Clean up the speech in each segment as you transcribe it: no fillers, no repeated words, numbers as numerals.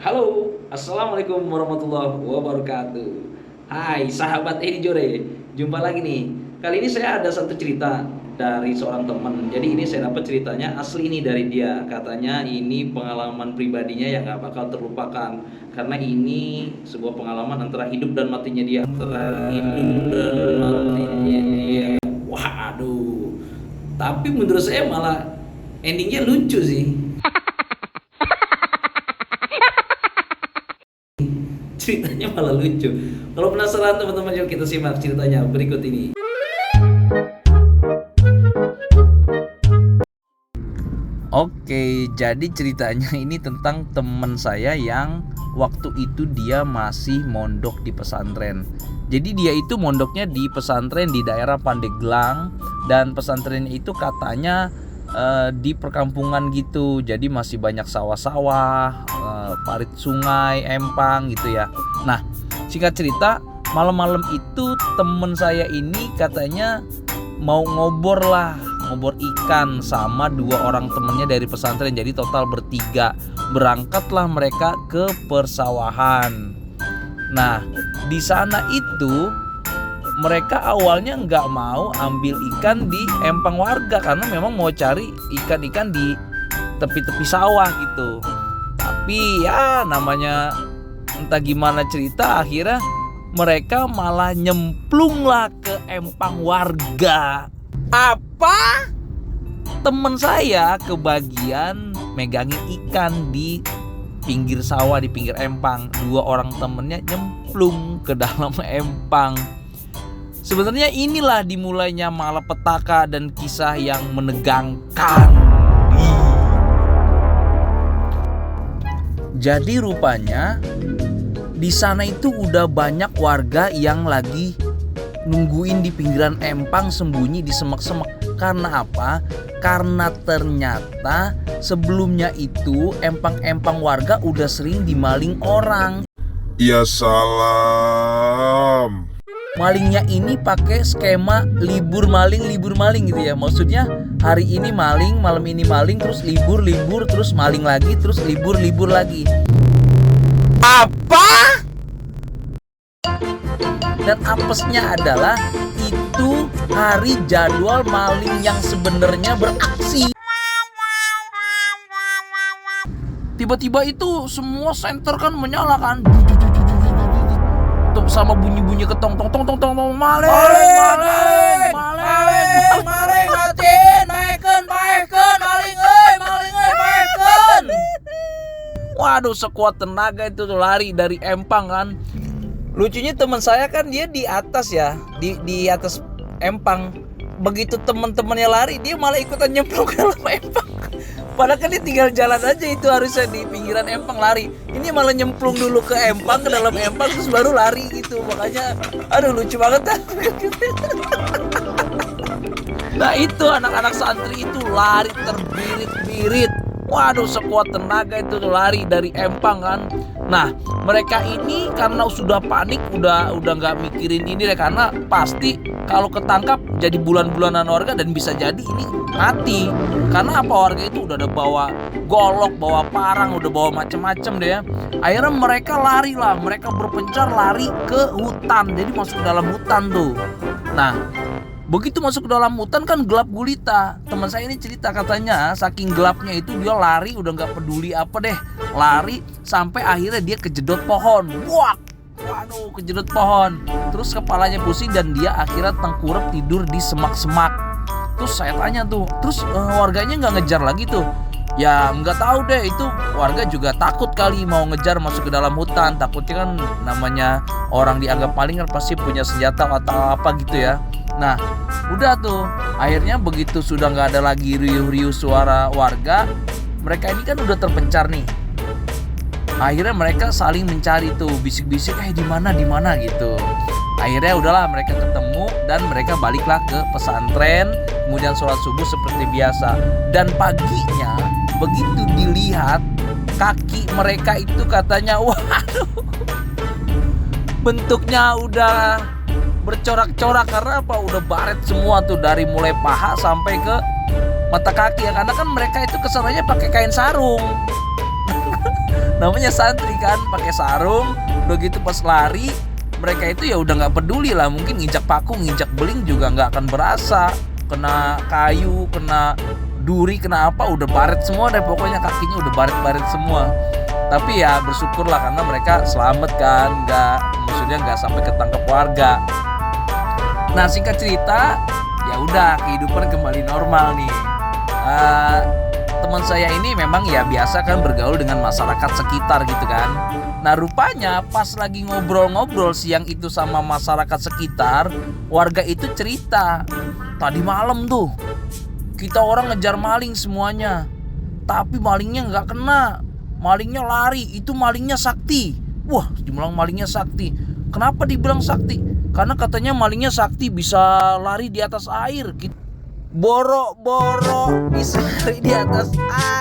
Halo, assalamualaikum warahmatullahi wabarakatuh. Hai sahabat Edi Jore, jumpa lagi nih. Kali ini saya ada satu cerita dari seorang teman. Jadi ini saya dapat ceritanya asli ini dari dia. Katanya ini pengalaman pribadinya yang gak bakal terlupakan. Karena ini sebuah pengalaman antara hidup dan matinya dia. Antara hidup dan matinya dia. Waduh. Tapi menurut saya malah endingnya lucu sih. Ceritanya malah lucu. Kalau penasaran teman-teman, yuk kita simak ceritanya berikut ini. Oke, jadi ceritanya ini tentang teman saya yang waktu itu dia masih mondok di pesantren. Jadi dia itu mondoknya di pesantren di daerah Pandeglang, dan pesantrennya itu katanya di perkampungan gitu. Jadi masih banyak sawah-sawah, parit sungai, empang gitu ya. Nah, singkat cerita, malam-malam itu temen saya ini katanya mau ngobor ikan sama dua orang temennya dari pesantren. Jadi total bertiga. Berangkatlah mereka ke persawahan. Nah, di sana itu mereka awalnya nggak mau ambil ikan di empang warga karena memang mau cari ikan-ikan di tepi-tepi sawah gitu. Tapi ya namanya entah gimana cerita, akhirnya mereka malah nyemplung lah ke empang warga. Apa? Temen saya kebagian megangin ikan di pinggir sawah, di pinggir empang. Dua orang temennya nyemplung ke dalam empang. Sebenarnya inilah dimulainya malapetaka dan kisah yang menegangkan. Jadi rupanya di sana itu udah banyak warga yang lagi nungguin di pinggiran empang sembunyi di semak-semak. Karena apa? Karena ternyata sebelumnya itu empang-empang warga udah sering dimaling orang. Ya salam. Malingnya ini pakai skema libur maling gitu ya. Maksudnya hari ini maling, malam ini maling, terus libur, terus maling lagi, terus libur lagi. Apa? Dan apesnya adalah itu hari jadwal maling yang sebenarnya beraksi. Tiba-tiba itu semua senter kan menyala kan, sama bunyi-bunyi ketong tong maling matiin naikkan maling maling. Waduh, sekuat tenaga itu tuh lari dari empang kan. Lucunya teman saya kan dia di atas ya, di atas empang. Begitu teman-temannya lari, dia malah ikutan nyemplung ke dalam empang. Padahal kan dia tinggal jalan aja, itu harusnya di pinggiran empang lari. Ini malah nyemplung dulu ke empang, ke dalam empang, terus baru lari gitu. Makanya aduh lucu banget. Nah itu anak-anak santri itu lari terbirit-birit. Waduh, sekuat tenaga itu lari dari empang kan. Nah mereka ini karena sudah panik, udah nggak mikirin ini deh, karena pasti kalau ketangkap jadi bulan-bulanan warga dan bisa jadi ini mati. Karena apa, warga itu udah ada bawa golok, bawa parang, udah bawa macem-macem deh ya. Akhirnya mereka lari lah, mereka berpencar lari ke hutan. Jadi masuk ke dalam hutan tuh. Nah begitu masuk ke dalam hutan kan gelap gulita. Teman saya ini cerita katanya saking gelapnya itu dia lari udah nggak peduli apa deh, lari sampai akhirnya dia kejedot pohon. Waduh, kejedot pohon. Terus kepalanya pusing dan dia akhirnya tengkurap tidur di semak-semak. Terus saya tanya tuh, terus warganya nggak ngejar lagi tuh? Ya nggak tahu deh, itu warga juga takut kali mau ngejar masuk ke dalam hutan. Takutnya kan namanya orang dianggap maling kan pasti punya senjata atau apa gitu ya. Nah udah tuh, akhirnya begitu sudah nggak ada lagi riuh-riuh suara warga, mereka ini kan udah terpencar nih. Akhirnya mereka saling mencari tuh, bisik-bisik di mana gitu. Akhirnya udahlah mereka ketemu dan mereka baliklah ke pesantren. Kemudian sholat subuh seperti biasa. Dan paginya begitu dilihat kaki mereka itu katanya waduh, bentuknya udah bercorak-corak. Karena apa? Udah baret semua tuh, dari mulai paha sampai ke mata kaki ya. Karena kan mereka itu kesananya pakai kain sarung. Namanya santri kan, pakai sarung. Udah gitu pas lari, mereka itu ya udah nggak peduli lah. Mungkin nginjak paku, nginjak beling juga nggak akan berasa. Kena kayu, kena duri, kena apa, udah baret semua deh. Pokoknya kakinya udah baret-baret semua. Tapi ya bersyukurlah karena mereka selamat kan, maksudnya nggak sampai ketangkep warga. Nah singkat cerita, ya udah kehidupan kembali normal nih. Teman saya ini memang ya biasa kan bergaul dengan masyarakat sekitar gitu kan. Nah rupanya pas lagi ngobrol-ngobrol siang itu sama masyarakat sekitar, warga itu cerita, tadi malam tuh kita orang ngejar maling semuanya, tapi malingnya nggak kena. Malingnya lari, itu malingnya sakti. Wah, dibilang malingnya sakti. Kenapa dibilang sakti? Karena katanya malingnya sakti bisa lari di atas air. Boro-boro bisa lari di atas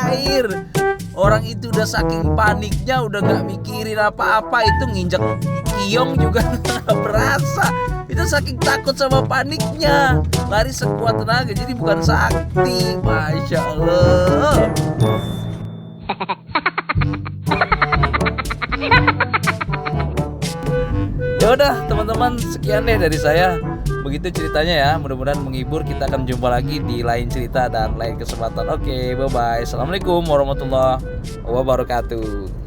air. Orang itu udah saking paniknya, udah gak mikirin apa-apa. Itu nginjek kiong juga gak berasa. Itu saking takut sama paniknya. Lari sekuat tenaga, jadi bukan sakti. Masya Allah. Ya udah teman-teman, sekian deh dari saya. Begitu ceritanya ya, mudah-mudahan menghibur. Kita akan jumpa lagi di lain cerita dan lain kesempatan. Oke, bye bye. Assalamualaikum warahmatullahi wabarakatuh.